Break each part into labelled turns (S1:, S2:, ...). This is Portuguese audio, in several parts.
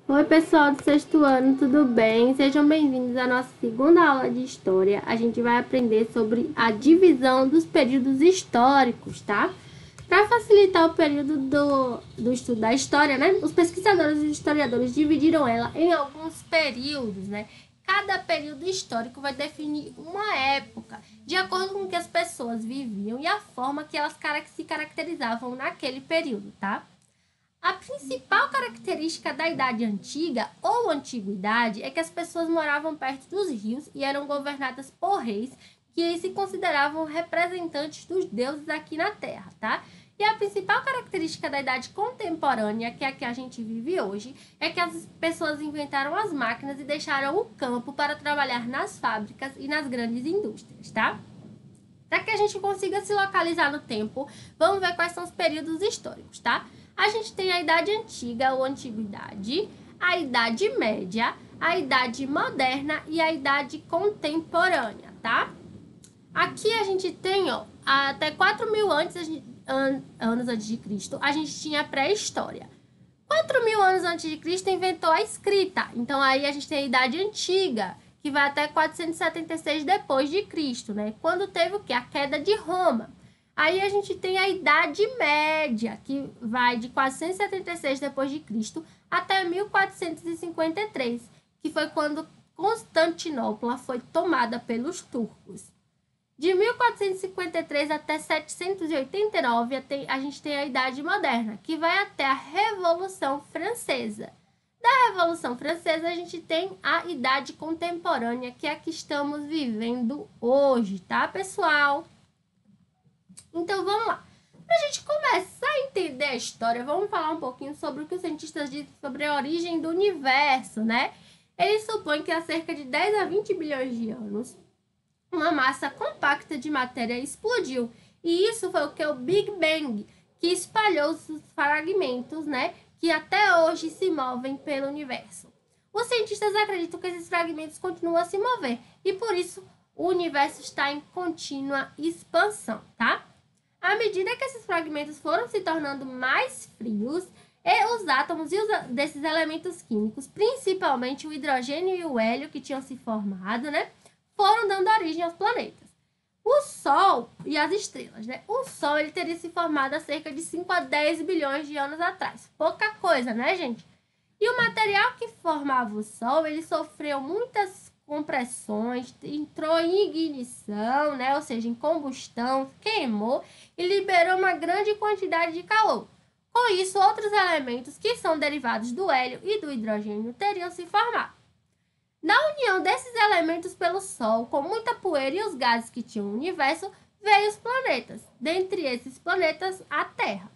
S1: Oi, pessoal do sexto ano, tudo bem? Sejam bem-vindos à nossa segunda aula de História. A gente vai aprender sobre a divisão dos períodos históricos, tá? Para facilitar o período do estudo da história, né? Os pesquisadores e historiadores dividiram ela em alguns períodos, né? Cada período histórico vai definir uma época, de acordo com o que as pessoas viviam e a forma que elas se caracterizavam naquele período, tá? A principal característica da Idade Antiga ou Antiguidade é que as pessoas moravam perto dos rios e eram governadas por reis que se consideravam representantes dos deuses aqui na Terra, tá? E a principal característica da Idade Contemporânea, que é a que a gente vive hoje, é que as pessoas inventaram as máquinas e deixaram o campo para trabalhar nas fábricas e nas grandes indústrias, tá? Para que a gente consiga se localizar no tempo, vamos ver quais são os períodos históricos, tá? A gente tem a Idade Antiga ou Antiguidade, a Idade Média, a Idade Moderna e a Idade Contemporânea, tá? Aqui a gente tem, ó, até 4.000 anos antes de Cristo, a gente tinha a pré-história. 4.000 anos antes de Cristo inventou a escrita. Então aí a gente tem a Idade Antiga, que vai até 476 depois de Cristo, né? Quando teve o quê? A queda de Roma. Aí a gente tem a Idade Média, que vai de 476 depois de Cristo até 1453, que foi quando Constantinopla foi tomada pelos turcos. De 1453 até 789, a gente tem a Idade Moderna, que vai até a Revolução Francesa. Da Revolução Francesa, a gente tem a Idade Contemporânea, que é a que estamos vivendo hoje, tá, pessoal? Então, vamos lá. Para a gente começar a entender a história, vamos falar um pouquinho sobre o que os cientistas dizem sobre a origem do universo, né? Eles supõem que há cerca de 10 a 20 bilhões de anos, uma massa compacta de matéria explodiu. E isso foi o que? O Big Bang, que espalhou os fragmentos, né? Que até hoje se movem pelo universo. Os cientistas acreditam que esses fragmentos continuam a se mover e por isso o universo está em contínua expansão, tá? À medida que esses fragmentos foram se tornando mais frios, os átomos desses elementos químicos, principalmente o hidrogênio e o hélio que tinham se formado, né, foram dando origem aos planetas. O Sol e as estrelas, né? O Sol ele teria se formado há cerca de 5 a 10 bilhões de anos atrás. Pouca coisa, né, gente? E o material que formava o Sol, ele sofreu muitas compressões, entrou em ignição, né? Ou seja, em combustão, queimou e liberou uma grande quantidade de calor. Com isso, outros elementos que são derivados do hélio e do hidrogênio teriam se formado. Na união desses elementos pelo Sol, com muita poeira e os gases que tinham no universo, veio os planetas. Dentre esses planetas, a Terra.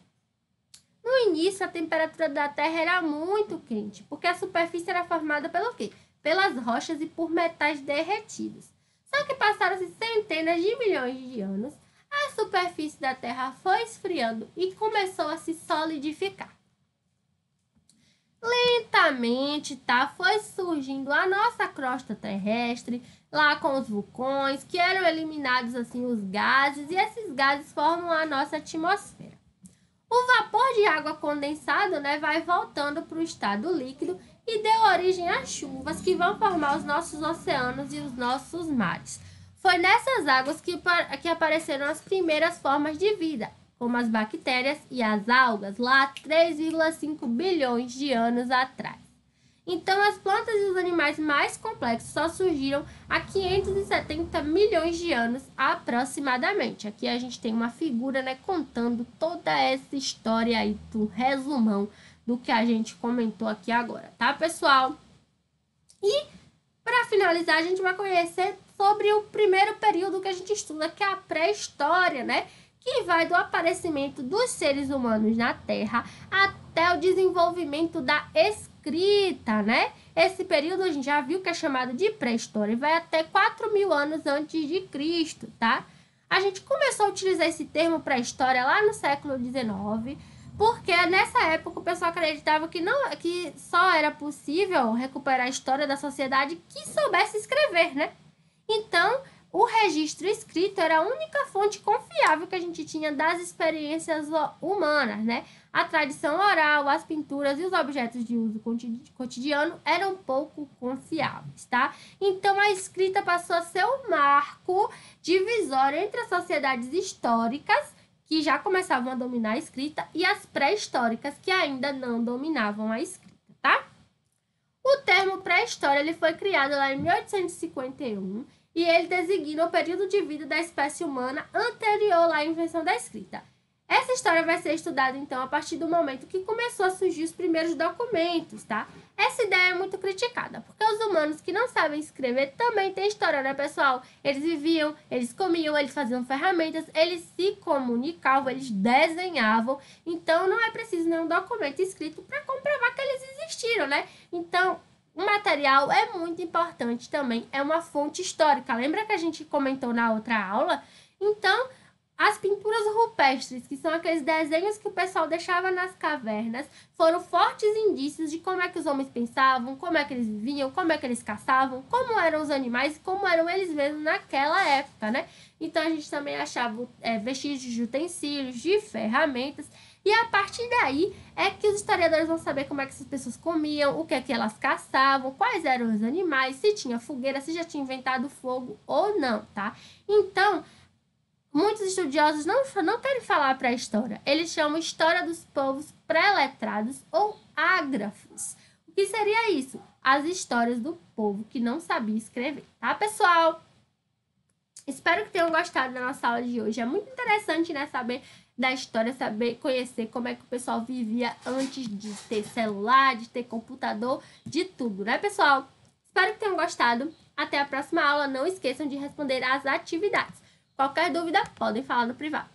S1: No início, a temperatura da Terra era muito quente, porque a superfície era formada pelo quê? Pelas rochas e por metais derretidos. Só que passaram-se centenas de milhões de anos, a superfície da Terra foi esfriando e começou a se solidificar. Lentamente, tá? Foi surgindo a nossa crosta terrestre, lá com os vulcões, que eram eliminados assim os gases, e esses gases formam a nossa atmosfera. O vapor de água condensado, né, vai voltando para o estado líquido e deu origem às chuvas que vão formar os nossos oceanos e os nossos mares. Foi nessas águas que apareceram as primeiras formas de vida, como as bactérias e as algas, lá há 3,5 bilhões de anos atrás. Então, as plantas e os animais mais complexos só surgiram há 570 milhões de anos aproximadamente. Aqui a gente tem uma figura, né, contando toda essa história aí, um resumão do que a gente comentou aqui agora, tá, pessoal? E, para finalizar, a gente vai conhecer sobre o primeiro período que a gente estuda, que é a pré-história, né? Que vai do aparecimento dos seres humanos na Terra até o desenvolvimento da escrita, né? Esse período a gente já viu que é chamado de pré-história e vai até 4.000 anos antes de Cristo, tá? A gente começou a utilizar esse termo pré-história lá no século XIX, porque nessa época o pessoal acreditava que só era possível recuperar a história da sociedade que soubesse escrever, né? Então, o registro escrito era a única fonte confiável que a gente tinha das experiências humanas, né? A tradição oral, as pinturas e os objetos de uso cotidiano eram pouco confiáveis, tá? Então, a escrita passou a ser o marco divisório entre as sociedades históricas, que já começavam a dominar a escrita, e as pré-históricas, que ainda não dominavam a escrita, tá? O termo pré-história ele foi criado lá em 1851 e ele designa o período de vida da espécie humana anterior lá à invenção da escrita. Essa história vai ser estudada, então, a partir do momento que começou a surgir os primeiros documentos, tá? Essa ideia é muito criticada, porque os humanos que não sabem escrever também têm história, né, pessoal? Eles viviam, eles comiam, eles faziam ferramentas, eles se comunicavam, eles desenhavam. Então, não é preciso nenhum documento escrito para comprovar que eles existiram, né? Então, o material é muito importante também, é uma fonte histórica. Lembra que a gente comentou na outra aula? Então, as pinturas rupestres, que são aqueles desenhos que o pessoal deixava nas cavernas, foram fortes indícios de como é que os homens pensavam, como é que eles viviam, como é que eles caçavam, como eram os animais e como eram eles mesmos naquela época, né? Então, a gente também achava vestígios de utensílios, de ferramentas, e a partir daí é que os historiadores vão saber como é que essas pessoas comiam, o que é que elas caçavam, quais eram os animais, se tinha fogueira, se já tinha inventado fogo ou não, tá? Então, muitos estudiosos não querem falar pré-história. Eles chamam história dos povos pré-letrados ou ágrafos. O que seria isso? As histórias do povo que não sabia escrever, tá, pessoal? Espero que tenham gostado da nossa aula de hoje. É muito interessante, né, saber da história, saber conhecer como é que o pessoal vivia antes de ter celular, de ter computador, de tudo, né, pessoal? Espero que tenham gostado. Até a próxima aula. Não esqueçam de responder às atividades. Qualquer dúvida, podem falar no privado.